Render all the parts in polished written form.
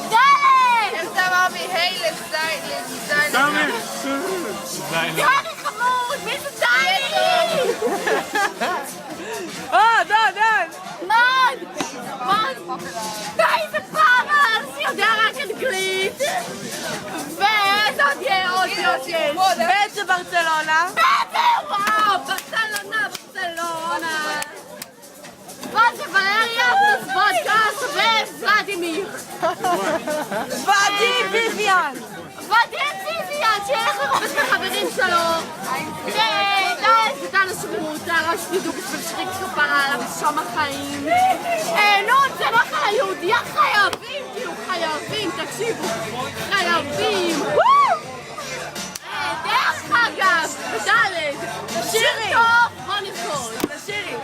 דלת! איך זה אמר מהי לזין? דני חמוד! מי זה דני? דן! מד! די, זה פרס! יודע רק אנגלית! וזאת יהיה עוד יש! באיזה ברצלונה? וואו! ברצלונה! מה זה ולריה? וודקאס וולדימיר! ואדים ויביאן! שילך לרובץ לחברים שלו! די, זה דן השמות, הראש בדיוק בשביל שריק כפרה עליו שום החיים! נו, זה לא חיה יהודיה, חייבים, תהיו חייבים, תקשיבו! חייבים! דרך אגב, בדלת! שיר טוב, בוא נרקוד! תשירי!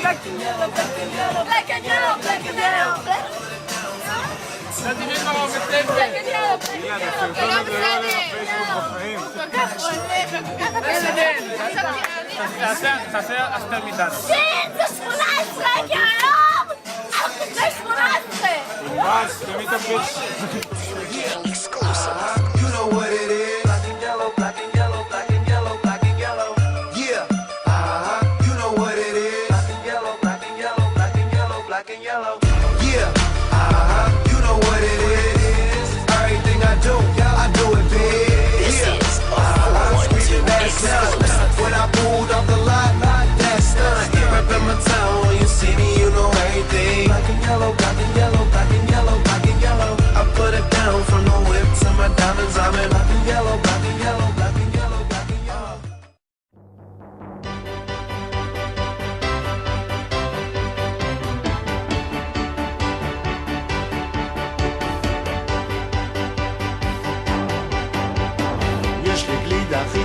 Black and yellow, black and yellow, black and yellow, black and yellow, וגם בסדר! כל כך עולה וכל כך תעשה אסתר מדנה. שין, זה 18 כי היום אנחנו בני 18! ממש, תמיד תפגש. You know what it is. Black and yellow, black and yellow, black and yellow, black and yellow. Yeah. You know what it is. Black and yellow, black and yellow, black and yellow, black and yellow. Yeah. You know what it is. Everything I do it big. This Yeah. is a 412 exclusive. When I pulled off the lot, that's done. Rep in my town, when you see me, you know everything. Black and yellow, black and yellow, black and yellow, black and yellow. I put it down from the whip to my diamonds. I'm in black and yellow, black and yellow, black and yellow, black and yellow. יש לי גלידה הכי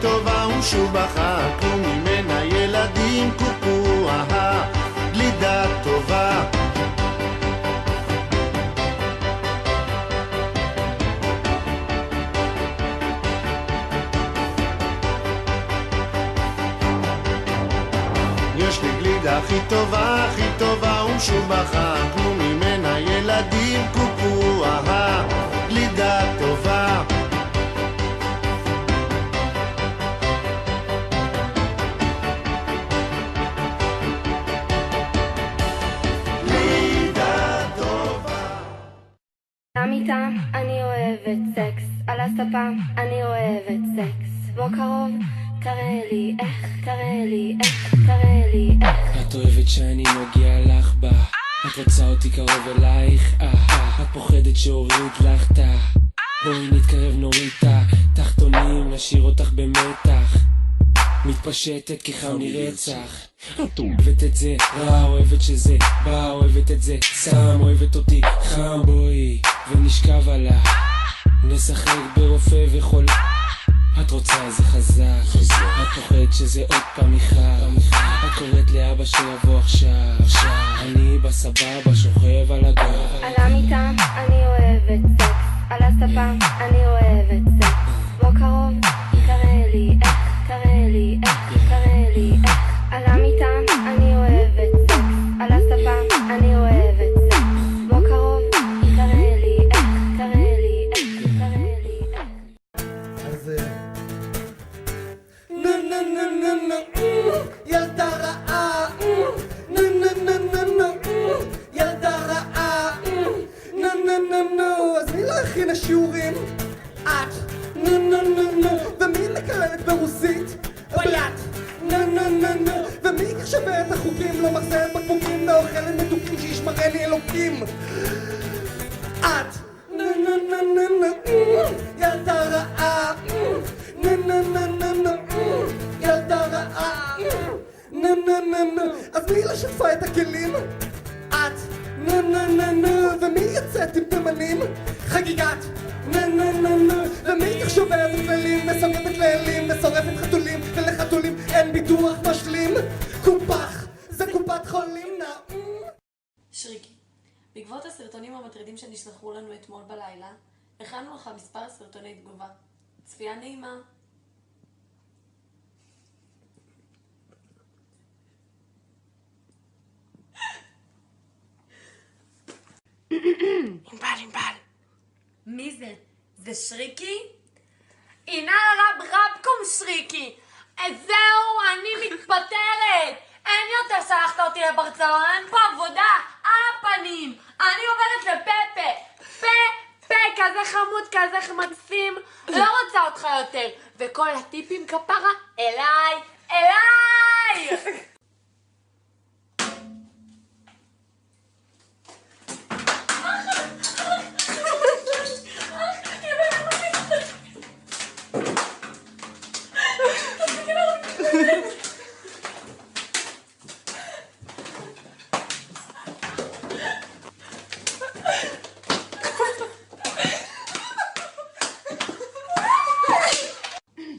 טובה ומשובחה, קלו ממנה ילדים קוקו, גלידה טובה. יש לי גלידה הכי טובה ומשובחה, קלו ממנה ילדים קוקו, גלידה טובה. המיטה, אני אוהבת סקס, על הספה, אני אוהבת סקס. בוא קרוב, תראה לי איך, תראה לי איך, תראה לי איך. את אוהבת שאני נוגע לך בה, את רוצה אותי קרוב אלייך, את פוחדת שהוריד לך תה, בואי נתקרב נוריד תה, תחתונים נשאיר אותך במתח, מתפשטת כחם מרצח. אוהבת את זה, רע אוהבת שזה בא, אוהבת את זה סם, אוהבת אותי חם, בואי ונשכב עלה, נשחק ברופא וחול. את רוצה איזה חזק, את פוחדת שזה עוד פעם איחר, את קוראת לאבא שיבוא עכשיו, אני בסבבה שוכב על הגב. על המיטה, אני אוהבת סקס, על הספה, אני אוהבת סקס. בוא קרוב, תראה לי איך, תראה לי איך, תראה לי איך. על המיטה, אני אוהבת סקס, על הספה, אני אוהבת סקס. בוא קרוב, תראה לי איך, תראה לי איך, תראה לי איך. אז נה נה נה נה נה ילדה רעה נה נה נה נה נה ילדה רעה נה נה נה נה אז מי לא הכינה שיעורים? את נה נה נה נה ומי מקללת ברוסית? ביד נה נה נה נה ומי שווה את החוקים לא מחזר בקבוקים לא אוכלת מתוקים שישמרה לי אלוקים את נה נה נה נה נה ילדה רעה נה נה נה נה נה ילדה רעה נה נה נה נה אז מי לא שטפה את הכלים? את נה נה נה נה ומי יצאת עם תימנים? חגיגת נה נה נה נה ומי שוברת כללים מסורבת לאלים ושורפת חתולים ולחתולים אין ביטוח משלים קופח זה קופת חולים נא שריקי, בעקבות הסרטונים המטרידים שנשלחו לנו אתמול בלילה, הכנו לך מספר סרטוני תגובה. צפייה נעימה. מי זה? זה שריקי? הנה רב רבקום שריקי. זהו, אני מתפטרת. אין יותר שלחת אותי לברצלונה, אין פה עבודה. על הפנים. אני עוברת לפפה. פה, כזה חמוד, כזה מקסים. לא רוצה אותך יותר. וכל הטיפים כפרה, אליי.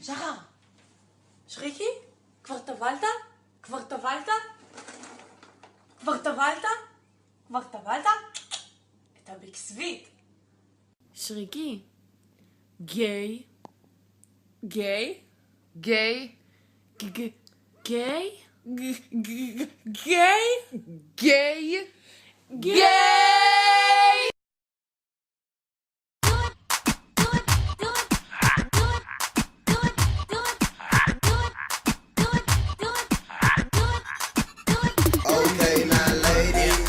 שחר! שריקי? כבר טבלת? את הביג סוויט. שריקי. גיי? גיי? Okay, now ladies,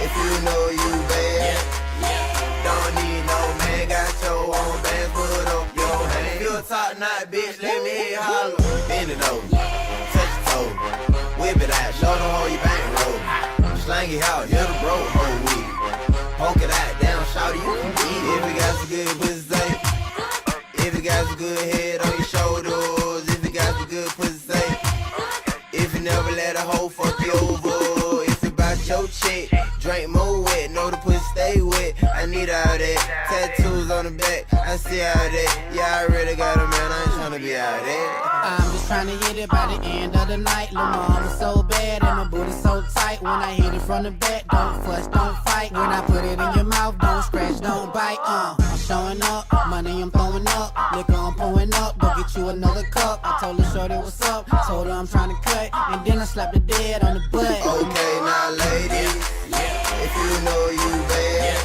if you know you bad, don't need no man, got your own band, put up your hand. You a top knot, bitch, let me hear you holler. Bend it over, touch your toe, whip it out, show them how you bankroll. Slang it out, you're the broke hoe weed. Poke it out, down, shout it, you can eat it. If you got some good pussy, say. If you got some good head on your shoulders, if you got some good pussy, say. If you never let a hoe fuck you over, if you bout your chick, drink more wet, know the pussy stay wet. I need all that, tattoos on the back, I see all that. Yeah, I really got a man, I ain't tryna be out there. I'm just trying to hit it by the end of the night. Lil' mama so bad and my booty so tight. When I hit it from the back, don't fuss, don't fight. When I put it in your mouth, don't scratch, don't bite. I'm showing up, money I'm throwing up, liquor I'm pouring up. Go get you another cup. I told her shorty what's up, told her I'm trying to cut, and then I slapped the dead on the butt. Okay, now ladies, if you know you bad,